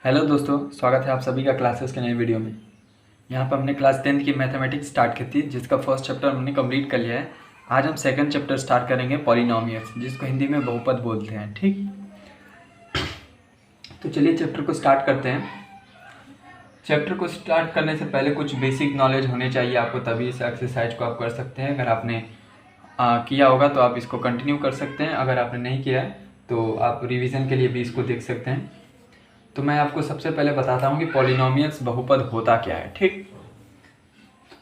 Hello दोस्तों, स्वागत है आप सभी का क्लासेस के नए वीडियो में। यहाँ पर हमने क्लास 10th की मैथमेटिक्स स्टार्ट की थी, जिसका फर्स्ट चैप्टर हमने कंप्लीट कर लिया है। आज हम सेकंड चैप्टर स्टार्ट करेंगे, पॉलिनोमियल्स, जिसको हिंदी में बहुपद बोलते हैं। ठीक, तो चलिए चैप्टर को स्टार्ट करते हैं। चैप्टर को स्टार्ट करने से पहले कुछ बेसिक नॉलेज होने चाहिए आपको, तभी इस एक्सरसाइज को आप कर सकते हैं। अगर आपने किया होगा तो आप इसको कंटिन्यू कर सकते हैं, अगर आपने नहीं किया है तो आप रिवीजन के लिए भी इसको देख सकते हैं। तो मैं आपको सबसे पहले बताता हूँ कि पॉलिनोमियल्स बहुपद होता क्या है। ठीक,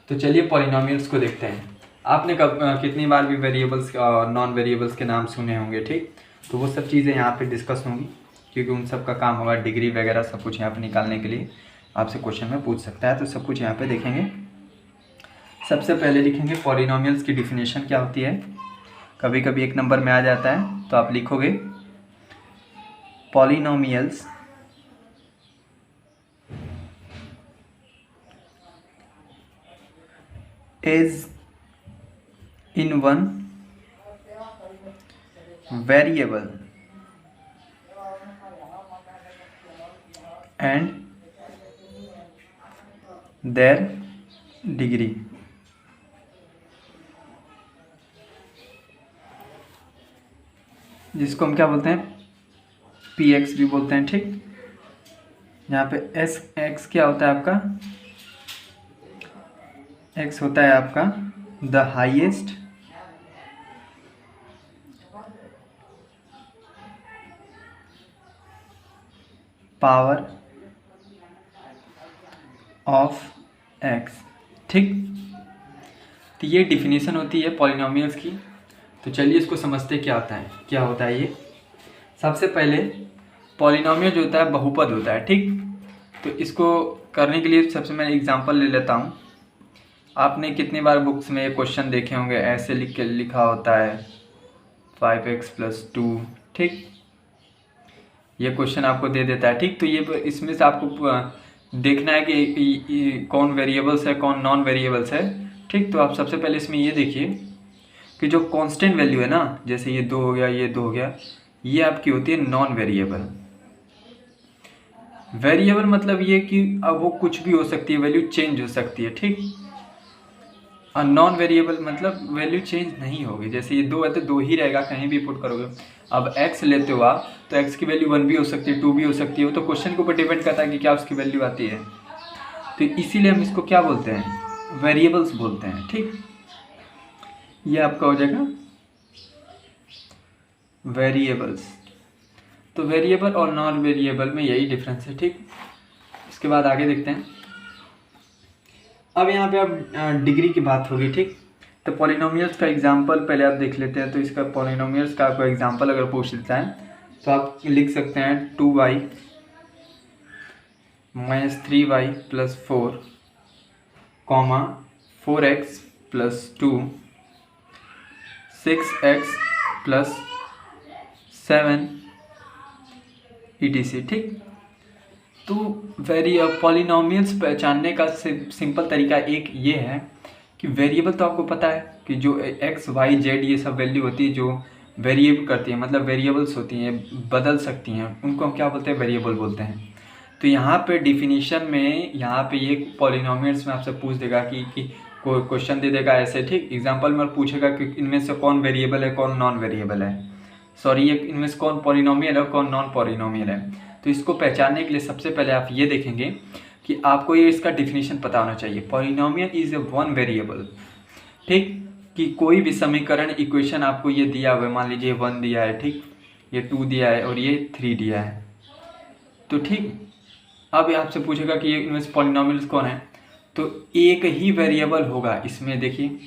तो चलिए पॉलिनोमियल्स को देखते हैं। आपने कितनी बार भी वेरिएबल्स और नॉन वेरिएबल्स के नाम सुने होंगे। ठीक, तो वो सब चीज़ें यहाँ पे डिस्कस होंगी, क्योंकि उन सब का काम होगा डिग्री वगैरह सब कुछ यहाँ पे निकालने के लिए आपसे क्वेश्चन में पूछ सकता है। तो सब कुछ यहाँ पे देखेंगे। सबसे पहले लिखेंगे पॉलिनोमियल्स की डिफिनेशन क्या होती है। कभी कभी एक नंबर में आ जाता है, तो आप लिखोगे polynomials is in one variable and their degree। जिसको हम क्या बोलते हैं, px भी बोलते हैं। ठीक, यहाँ पे x क्या होता है आपका, x होता है आपका the highest power of x। ठीक, तो ये डिफिनीशन होती है पॉलिनोमियल्स की। तो चलिए इसको समझते क्या होता है ये। सबसे पहले पॉलिनोमियल जो होता है बहुपद होता है। ठीक, तो इसको करने के लिए सबसे मैं एग्जांपल ले लेता हूँ। आपने कितनी बार बुक्स में ये क्वेश्चन देखे होंगे, ऐसे लिखा होता है 5x + 2। ठीक, ये क्वेश्चन आपको दे देता है। ठीक, तो ये इसमें से आपको देखना है कि कौन वेरिएबल्स है कौन नॉन वेरिएबल्स है। ठीक, तो आप सबसे पहले इसमें ये देखिए कि जो कांस्टेंट वैल्यू है ना, जैसे ये 2 हो गया, ये 2 हो गया, ये आपकी होती है नॉन वेरिएबल। वेरिएबल मतलब ये कि अब वो कुछ भी हो सकती है, वैल्यू चेंज हो सकती है। ठीक, और नॉन वेरिएबल मतलब वैल्यू चेंज नहीं होगी। जैसे ये 2 है तो 2 ही रहेगा, कहीं भी पुट करोगे। अब x लेते हो आप, तो x की वैल्यू 1 भी हो सकती है, 2 भी हो सकती है। तो क्वेश्चन के ऊपर डिपेंड करता है कि क्या उसकी वैल्यू आती है। तो इसीलिए हम इसको क्या बोलते हैं, वेरिएबल्स बोलते हैं। ठीक, ये आपका हो जाएगा वेरिएबल्स। तो वेरिएबल और नॉन वेरिएबल में यही डिफरेंस है। ठीक, इसके बाद आगे देखते हैं। अब यहाँ पे अब डिग्री की बात होगी। ठीक, तो पॉलिनोमियल्स का एग्जांपल पहले आप देख लेते हैं। तो इसका पॉलिनोमियल्स का आपको एग्जांपल अगर पूछ लेता है तो आप लिख सकते हैं 2y - 3y + 4, 4x + 2, 6x + 7 etc। ठीक, तो पॉलिनोमियल्स पहचानने का सिंपल तरीका एक ये है कि वेरिएबल तो आपको पता है कि जो x, y, z ये सब वैल्यू होती है जो वेरिएबल करती है, मतलब वेरिएबल्स होती हैं, बदल सकती हैं, उनको हम क्या बोलते हैं, वेरिएबल बोलते हैं। तो यहाँ पे डिफिनीशन में यहाँ पे ये पॉलिनोमियल्स में आपसे पूछ देगा कि कोई क्वेश्चन दे देगा ऐसे। ठीक, एग्जाम्पल में पूछेगा कि इनमें से कौन वेरिएबल है कौन नॉन वेरिएबल है, सॉरी ये इनमें से कौन पॉलिनोमियल है कौन नॉन पॉलिनोमियल है। तो इसको पहचानने के लिए सबसे पहले आप ये देखेंगे कि आपको ये इसका डिफिनीशन पता होना चाहिए। Polynomial is a one variable. ठीक, कि कोई भी समीकरण इक्वेशन आपको ये दिया हुआ है, मान लीजिए 1 दिया है, ठीक, ये 2 दिया है और ये 3 दिया है। तो ठीक, अब आपसे पूछेगा कि ये इनमें से पॉलिनोमियल्स कौन है, तो एक ही वेरिएबल होगा इसमें। देखिए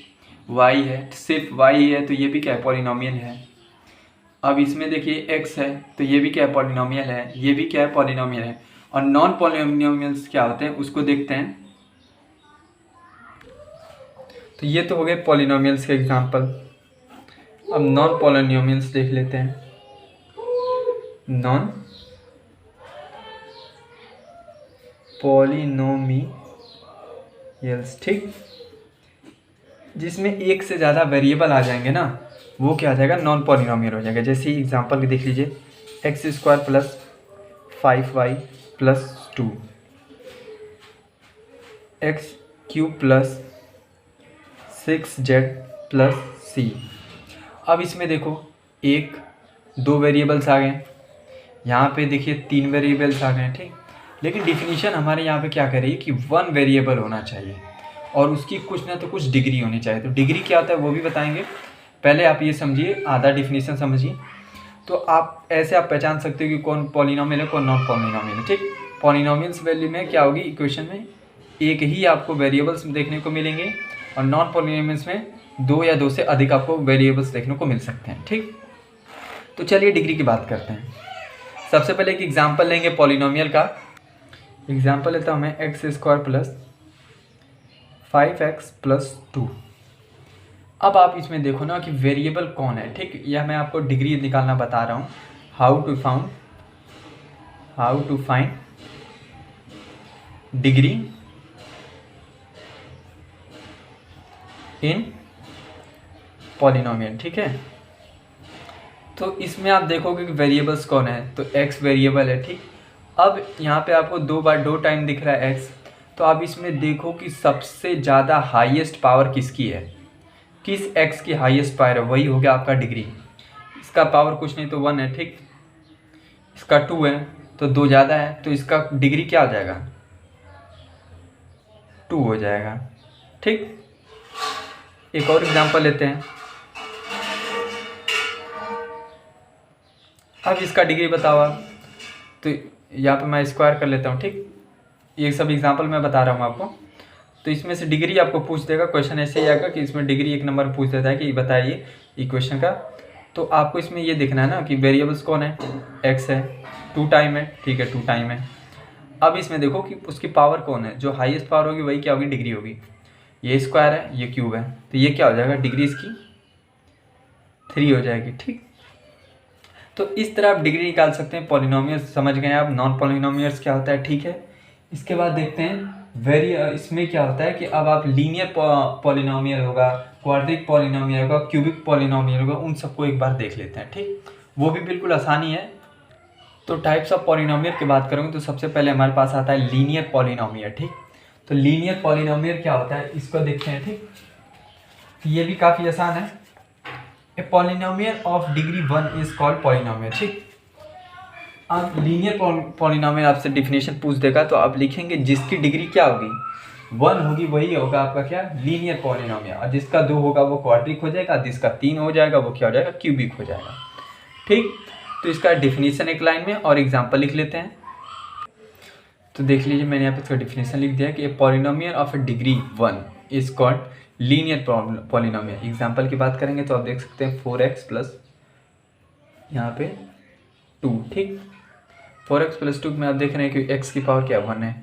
y है, सिर्फ y है, तो ये भी क्या है, पॉलिनोमियल है। अब इसमें देखिए x है, तो ये भी क्या है, पॉलिनोमियल है, ये भी क्या है, पॉलिनोमियल है। और नॉन पॉलिनोमियल्स क्या होते हैं उसको देखते हैं। तो ये तो हो गए पॉलिनोमियल्स के एग्जांपल। अब नॉन पॉलिनोमियल्स देख लेते हैं। नॉन पॉलिनोमियल्स, ठीक, जिसमें एक से ज़्यादा वेरिएबल आ जाएंगे ना, वो क्या आ जाएगा, नॉन पॉलिनोमियल हो जाएगा। जैसे एग्जांपल देख लीजिए, x² + 5y plus 2 X cube plus 6z plus C. अब इसमें देखो एक दो वेरिएबल्स आ गए, यहाँ पे देखिए 3 वेरिएबल्स आ गए, ठीक। लेकिन डिफिनीशन हमारे यहाँ पे क्या कह रही है कि 1 वेरिएबल होना चाहिए और उसकी कुछ ना तो कुछ डिग्री होनी चाहिए। तो डिग्री क्या होता है वो भी बताएंगे, पहले आप ये समझिए, आधा डिफिनीशन समझिए। तो आप ऐसे आप पहचान सकते हो कि कौन पॉलिनोमियल है कौन नॉन पॉलिनोमियल है, ठीक। पॉलिनोमियल्स वैल्यू में क्या होगी, इक्वेशन में एक ही आपको वेरिएबल्स देखने को मिलेंगे और नॉन पॉलिनोमियल्स में 2 या 2 से अधिक आपको वेरिएबल्स देखने को मिल सकते हैं, ठीक। तो चलिए डिग्री की बात करते हैं। सबसे पहले एक एग्जांपल लेंगे पॉलिनोमियल का। एग्जांपल लेता हूँ मैं x square plus 5x plus 2। अब आप इसमें देखो ना कि वेरिएबल कौन है, ठीक। यह मैं आपको डिग्री निकालना बता रहा हूँ, how to find degree in polynomial, ठीक है। तो इसमें आप देखोगे कि वेरिएबल्स कौन है, तो x वेरिएबल है, ठीक। अब यहाँ पे आपको 2 टाइम दिख रहा है x, तो आप इसमें देखो कि सबसे ज़्यादा हाईएस्ट पावर किसकी है, किस x की हाईएस्ट पावर है, वही हो गया आपका डिग्री। इसका पावर कुछ नहीं तो 1 है, ठीक। इसका 2 है तो 2 ज़्यादा है, तो इसका डिग्री क्या हो जाएगा, 2 हो जाएगा, ठीक। एक और एग्जांपल लेते हैं। अब इसका डिग्री बताओ आप, तो यहाँ पे मैं स्क्वायर कर लेता हूँ, ठीक। ये सब एग्जांपल मैं बता रहा हूँ आपको। तो इसमें से डिग्री आपको पूछ देगा, क्वेश्चन ऐसे ही आएगा कि इसमें डिग्री एक नंबर पूछ देता है कि बताइए इक्वेशन का। तो आपको इसमें ये देखना है ना कि वेरिएबल्स कौन है, x है, 2 टाइम है, ठीक है, 2 टाइम है। अब इसमें देखो कि उसकी पावर कौन है, जो हाईएस्ट पावर होगी वही क्या होगी, डिग्री होगी। ये स्क्वायर है, ये क्यूब है, तो ये क्या हो जाएगा, डिग्री इसकी 3 हो जाएगी, ठीक। तो इस तरह आप डिग्री निकाल सकते हैं। पॉलिनोमियल्स समझ गए आप, नॉन पॉलिनोमियल्स क्या होता है, ठीक है। इसके बाद देखते हैं इसमें क्या होता है कि अब आप लीनियर पॉलिनोमियल होगा, क्वाड्रिक पॉलिनोमियल होगा, क्यूबिक पॉलिनोमियल होगा, उन सबको एक बार देख लेते हैं, ठीक। वो भी बिल्कुल आसानी है। तो टाइप्स ऑफ पॉलिनोमियल की बात करूँगी तो सबसे पहले हमारे पास आता है लीनियर पॉलिनोमियल, ठीक। तो लीनियर पॉलिनोमियल क्या होता है, इसको देखते हैं, ठीक। ये भी काफ़ी आसान है। A polynomial of degree 1 is called polynomial, ठीक। अब लीनियर पॉलिनोमियल आपसे डिफिनेशन पूछ देगा तो आप लिखेंगे जिसकी डिग्री क्या होगी, 1 होगी, वही होगा आपका क्या, लीनियर पॉलिनोमियल। और जिसका 2 होगा वो क्वाड्रिक हो जाएगा, जिसका 3 हो जाएगा वो क्या हो जाएगा, क्यूबिक हो जाएगा, ठीक। तो इसका डिफिनेशन एक लाइन में और एग्जाम्पल लिख लेते हैं। तो देख लीजिए मैंने यहाँ पे इसका डिफिनेशन लिख दिया कि a polynomial of A degree 1 is called linear polynomial. Example की बात करेंगे तो आप देख सकते हैं 4x प्लस यहाँ पे 2, ठीक। 4x प्लस 2 में आप देख रहे हैं कि x की पावर क्या 1 है,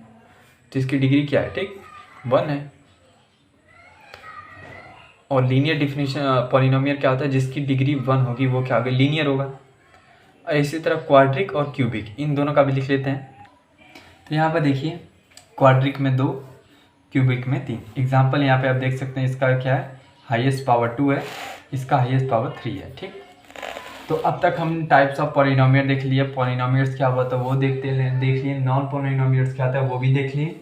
तो इसकी डिग्री क्या है, ठीक, 1 है। और लीनियर डिफिनेशन पॉलिनोमियल क्या होता है, जिसकी डिग्री 1 होगी वो क्या होगी, लीनियर होगा। और इसी तरह क्वाड्रिक और क्यूबिक, इन दोनों का भी लिख लेते हैं। तो यहाँ पर देखिए क्वाड्रिक में 2, क्यूबिक में 3। एग्जाम्पल यहाँ पे आप देख सकते हैं, इसका क्या है, हाईएस्ट पावर 2 है, इसका हाईएस्ट पावर 3 है, ठीक। तो अब तक हम टाइप्स ऑफ पॉलिनोमियल देख लिए, पॉलिनोमियल्स क्या होता है वो देख लिए, नॉन पॉलिनोमियल्स क्या होता है वो भी देख लिए।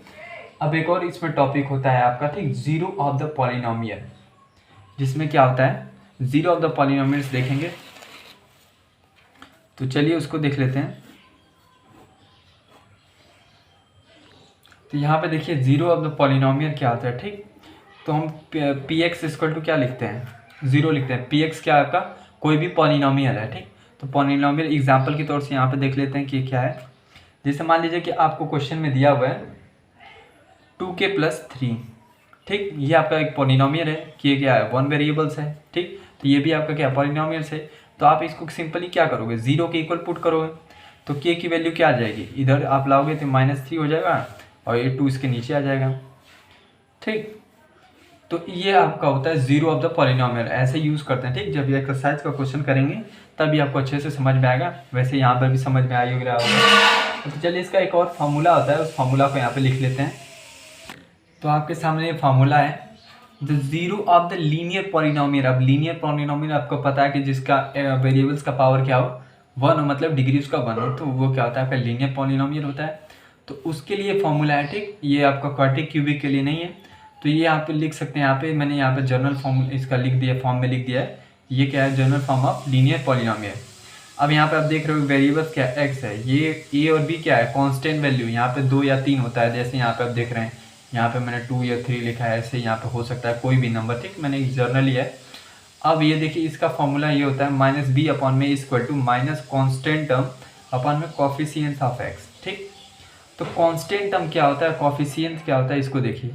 अब एक और इसमें टॉपिक होता है आपका, ठीक, जीरो ऑफ द पॉलिनोमियल, जिसमें क्या होता है, जीरो ऑफ द पॉलिनोमियल्स देखेंगे। तो चलिए उसको देख लेते हैं। तो यहाँ पे देखिए जीरो ऑफ द पॉलिनोमियल क्या होता है, ठीक। तो हम पी एक्स इक्वल टू क्या लिखते हैं, 0 लिखते हैं। पी एक्स क्या आपका कोई भी पॉलिनोमियल है, ठीक। तो पॉलिनोमियल एग्जांपल के तौर से यहाँ पे देख लेते हैं कि क्या है। जैसे मान लीजिए कि आपको क्वेश्चन में दिया हुआ है 2k प्लस 3, ठीक। ये आपका एक पॉलिनोमियल है कि ये क्या है, 1 वेरिएबल्स है, ठीक। तो ये भी आपका क्या पॉलिनोमियल्स है। तो आप इसको सिंपली क्या करोगे, 0 के इक्वल पुट करोगे तो k की वैल्यू क्या आ जाएगी, इधर आप लाओगे तो -3 हो जाएगा और ये 2 इसके नीचे आ जाएगा, ठीक। तो ये आपका होता है जीरो ऑफ द पॉलिनोमियल, ऐसे यूज़ करते हैं, ठीक। जब ये एक्सरसाइज का क्वेश्चन करेंगे तभी आपको अच्छे से समझ में आएगा, वैसे यहाँ पर भी समझ में आई होगा। तो चलिए इसका एक और फार्मूला होता है, उस फार्मूला को यहाँ पे लिख लेते हैं। तो आपके सामने ये फार्मूला है, the zero of the linear polynomial. अब लीनियर पॉलिनोमियल आपको पता है कि जिसका वेरिएबल्स का पावर क्या हो, 1 हो, मतलब डिग्री उसका 1 हो, तो वो क्या होता है आपका लीनियर पॉलिनोमियल होता है। तो उसके लिए फॉर्मूला है, ठीक। ये आपका क्वाड्रेटिक क्यूबिक के लिए नहीं है। तो ये यहाँ पे लिख सकते हैं, यहाँ पे मैंने यहाँ पे जनरल फॉर्म इसका लिख दिया, फॉर्म में लिख दिया है। ये क्या है, general form of linear polynomial. अब यहाँ पे आप देख रहे हो वेरिएबल्स क्या है, एक्स है। ये ए और बी क्या है, कांस्टेंट वैल्यू। यहाँ पे 2 या 3 होता है, जैसे यहाँ पे आप देख रहे हैं, यहाँ पे मैंने 2 या 3 लिखा है, ऐसे यहाँ पे हो सकता है कोई भी नंबर, ठीक। मैंने जर्नल लिया है। अब ये देखिए, इसका फॉर्मूला ये होता है माइनस बी अपॉन में equal to minus constant term upon में कॉफिशिएंट ऑफ एक्स, ठीक। तो कांस्टेंट टर्म क्या होता है, कॉफिशिएंट क्या होता है, इसको देखिए।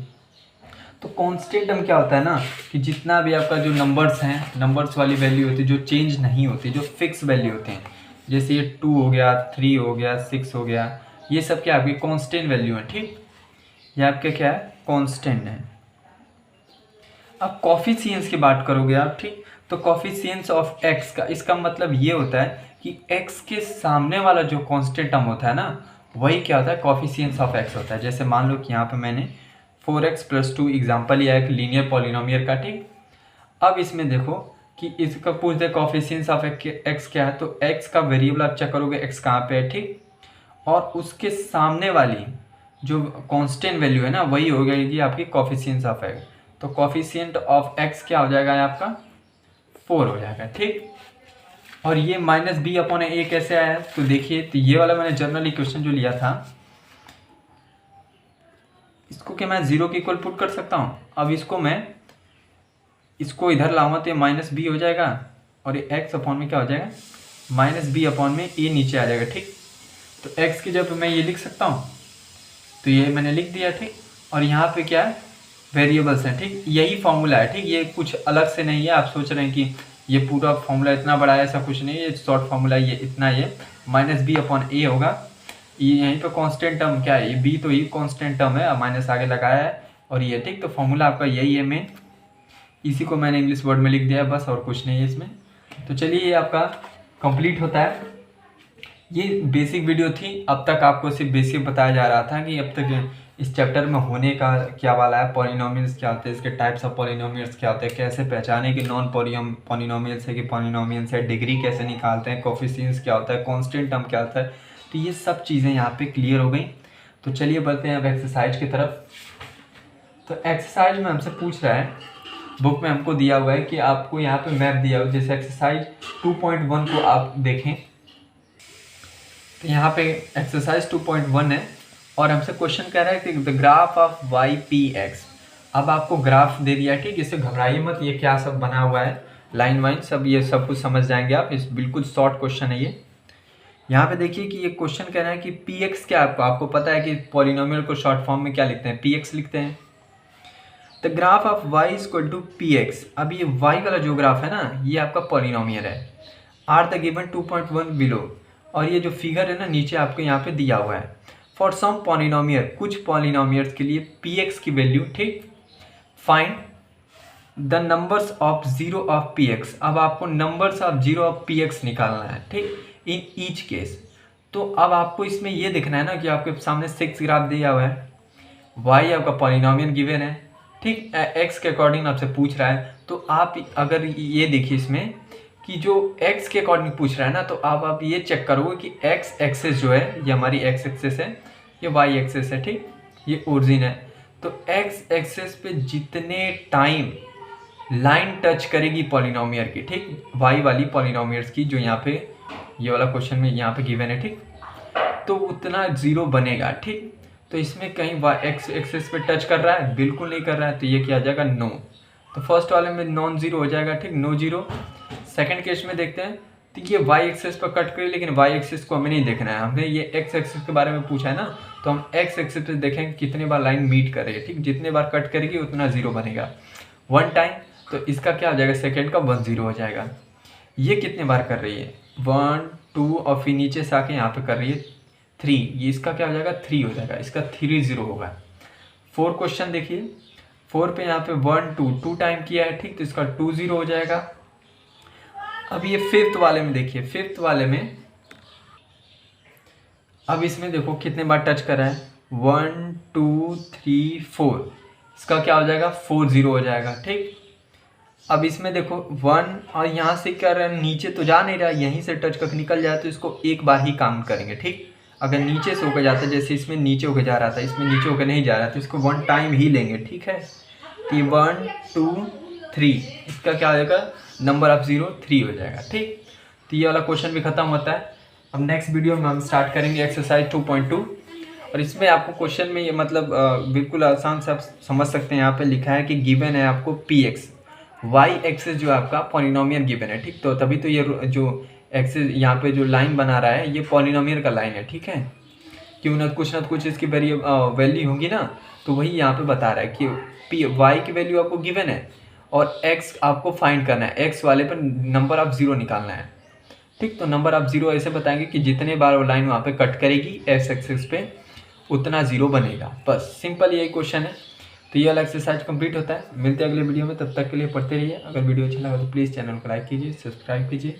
तो कांस्टेंट टर्म क्या होता है ना, कि जितना भी आपका जो नंबर्स हैं, नंबर्स वाली वैल्यू होती है जो चेंज नहीं होती, जो फिक्स वैल्यू होते हैं, जैसे ये 2 हो गया, 3 हो गया, 6 हो गया, ये सब क्या आपकी कांस्टेंट वैल्यू है, ठीक। ये आपके क्या है, कांस्टेंट है। अब कॉफिशिएंट्स की बात करोगे आप, ठीक। तो कॉफिशिएंट्स ऑफ एक्स का, इसका मतलब ये होता है कि एक्स के सामने वाला जो कांस्टेंट टर्म होता है ना, वही क्या होता है, कॉफिशिएंट्स ऑफ एक्स होता है। जैसे मान लो कि यहाँ पे मैंने 4x + 2 एग्जाम्पल लिया है एक लीनियर पॉलिनोमियल का, ठीक। अब इसमें देखो कि इसका पूछ दे कॉफिशिएंट्स ऑफ एक्स क्या है, तो एक्स का वेरिएबल आप चेक करोगे एक्स कहाँ पे है, ठीक। और उसके सामने वाली जो कांस्टेंट वैल्यू है ना, वही हो जाएगी आपकी कॉफिशिएंट्स ऑफ एक्स। तो कॉफिशिएंट ऑफ एक्स क्या हो जाएगा आपका, 4 हो जाएगा, ठीक। और ये माइनस बी अपॉन ए कैसे आया, तो देखिए, तो ये वाला मैंने जनरल इक्वेशन जो लिया था, इसको क्या मैं 0 के इक्वल पुट कर सकता हूँ। अब इसको मैं इसको इधर लाऊंगा तो ये माइनस बी हो जाएगा, और ये एक्स अपॉन में क्या हो जाएगा, माइनस बी अपॉन में ए नीचे आ जाएगा, ठीक। तो एक्स की जब मैं ये लिख सकता हूँ, तो ये मैंने लिख दिया, ठीक। और यहाँ पे क्या है, वेरिएबल्स हैं, ठीक। यही फॉर्मूला है, ठीक। ये कुछ अलग से नहीं है, आप सोच रहे हैं कि ये पूरा फॉर्मूला इतना बड़ा है, ऐसा कुछ नहीं है। ये शॉर्ट फॉर्मूला ये इतना, ये माइनस बी अपॉन ए होगा। ये यहीं पे कांस्टेंट टर्म क्या है, ये बी तो ये कांस्टेंट टर्म है, माइनस आगे लगाया है, और ये, ठीक। तो फॉर्मूला आपका यही है मेन, इसी को मैंने इंग्लिश वर्ड में लिख दिया है बस, और कुछ नहीं है इसमें। तो चलिए, ये आपका कंप्लीट होता है। ये बेसिक वीडियो थी। अब तक आपको सिर्फ बेसिक बताया जा रहा था कि अब तक इस चैप्टर में होने का क्या वाला है, पॉलिनोमियल्स क्या होते हैं, इसके टाइप्स ऑफ पॉलिनोमियल्स क्या होते हैं, कैसे पहचाने कि नॉन पॉलिनोमियल्स है कि पॉलिनोमियल्स है, डिग्री कैसे निकालते हैं, कोफिशिएंट्स क्या होता है, कांस्टेंट टर्म क्या होता है। तो ये सब चीज़ें यहाँ पे क्लियर हो गई। तो चलिए बढ़ते हैं अब एक्सरसाइज की तरफ। तो एक्सरसाइज में हमसे पूछ रहा है, बुक में हमको दिया हुआ है कि आपको यहाँ पे मैप दिया हुआ है, जैसे एक्सरसाइज 2.1 को आप देखें, तो यहाँ पे एक्सरसाइज 2.1 है, और हमसे क्वेश्चन कह रहा है कि the graph of y p x. अब आपको ग्राफ दे दिया है, ठीक। इससे घबराइए मत, ये क्या सब बना हुआ है, लाइन वाइन सब, ये सब कुछ समझ जाएंगे आप। इस बिल्कुल शॉर्ट क्वेश्चन है ये। यहाँ पे देखिए कि ये क्वेश्चन कह रहा है कि पी एक्स क्या, आपको पता है कि पॉलिनोमियल को शॉर्ट फॉर्म में क्या लिखते हैं, पी एक्स लिखते हैं। The graph of y equal to p x. अब ये y वाला जो ग्राफ है ना, ये आपका पॉलिनोमियल है। आर द गिवन 2.1 बिलो, और ये जो फिगर है ना नीचे आपको यहाँ पे दिया हुआ है। फॉर सम पॉलिनोमियल, कुछ पॉलिनोमियल्स के लिए पी एक्स की वैल्यू, ठीक। Find the numbers of 0 of P x. अब आपको numbers of 0 of P x निकालना है, ठीक, इन ईच केस। तो अब आपको इसमें ये देखना है ना कि आपके सामने 6 ग्राफ दिया हुआ है, y आपका पॉलिनोमियल गिवन है, ठीक, x के अकॉर्डिंग आपसे पूछ रहा है। तो आप अगर ये देखिए इसमें कि जो x के अकॉर्डिंग पूछ रहा है ना, तो आप ये चेक करोगे कि x एक्सेस जो है, ये हमारी x एक्सेस है, ये y एक्सेस है, ठीक, ये ओरिजिन है। तो x एक्सेस पे जितने टाइम लाइन टच करेगी पॉलिनोमियल की, ठीक, y वाली पॉलिनोमियल्स की, जो यहाँ पे ये वाला क्वेश्चन में यहाँ पे गिवन है, ठीक, तो उतना 0 बनेगा, ठीक। तो इसमें कहीं x एक्सेस पे टच कर रहा है, बिल्कुल नहीं कर रहा है, तो ये क्या आ जाएगा, नो। तो फर्स्ट वाले में नॉन जीरो हो जाएगा, ठीक, नो जीरो। सेकंड केस में देखते हैं, तो ये y एक्सेस पर कट करें, लेकिन y एक्सेस को हमें नहीं देखना है, हमने ये x एक्सेस के बारे में पूछा है ना, तो हम x एक्सेस पे देखेंगे कितने बार लाइन मीट करेगी, ठीक, जितने बार कट करेगी उतना 0 बनेगा, 1 टाइम। तो इसका क्या हो जाएगा, सेकेंड का 1 0 हो जाएगा। ये कितने बार कर रही है, 1 2, और फिर नीचे से आके यहाँ पे कर रही है 3, ये इसका क्या हो जाएगा, 3 हो जाएगा, इसका 3 0 होगा। 4 क्वेश्चन देखिए, 4 पे यहाँ पे 1 2 टाइम किया है, ठीक, तो इसका 2 0 हो जाएगा। अब ये फिफ्थ वाले में देखिए, फिफ्थ वाले में अब इसमें देखो कितने बार टच कर रहा है, 1 2 3 4, इसका क्या हो जाएगा, 4 0 हो जाएगा, ठीक। अब इसमें देखो 1, और यहाँ से क्या रहा है, नीचे तो जा नहीं रहा, यहीं से टच करके निकल जाए, तो इसको एक बार ही काउंट करेंगे, ठीक। अगर नीचे से होकर जाता है, जैसे इसमें नीचे होकर जा रहा था, इसमें नीचे होकर नहीं जा रहा, तो इसको 1 टाइम ही लेंगे, ठीक है। तो ये 1 2 3, इसका क्या हो जाएगा, नंबर ऑफ जीरो 3 हो जाएगा, ठीक। तो ये वाला क्वेश्चन भी खत्म होता है। अब नेक्स्ट वीडियो में हम स्टार्ट करेंगे एक्सरसाइज 2.2, और इसमें आपको क्वेश्चन में ये मतलब बिल्कुल आसान से आप समझ सकते हैं। यहाँ पे लिखा है कि गिवन है आपको px, y एक्सिस जो आपका पॉलिनोमियल गिवन है, ठीक। तो तभी तो ये जो एक्सिस यहाँ पे जो लाइन बना रहा है ये पॉलिनोमियल का लाइन है, ठीक है। क्यों ना कुछ इसकी वैल्यू होगी ना, तो वही यहाँ पे बता रहा है कि y की वैल्यू आपको गिवन है और x आपको फाइंड करना है, x वाले पर नंबर ऑफ जीरो निकालना है, ठीक। तो नंबर ऑफ जीरो ऐसे बताएंगे कि जितने बार वो लाइन वहाँ पे कट करेगी एक्स एक्सिस पे उतना जीरो बनेगा, बस सिंपल यही क्वेश्चन है। तो ये वाला एक्सरसाइज कंप्लीट होता है। मिलते हैं अगले वीडियो में, तब तक के लिए पढ़ते रहिए। अगर वीडियो अच्छा लगा तो प्लीज़ चैनल को लाइक कीजिए, सब्सक्राइब कीजिए।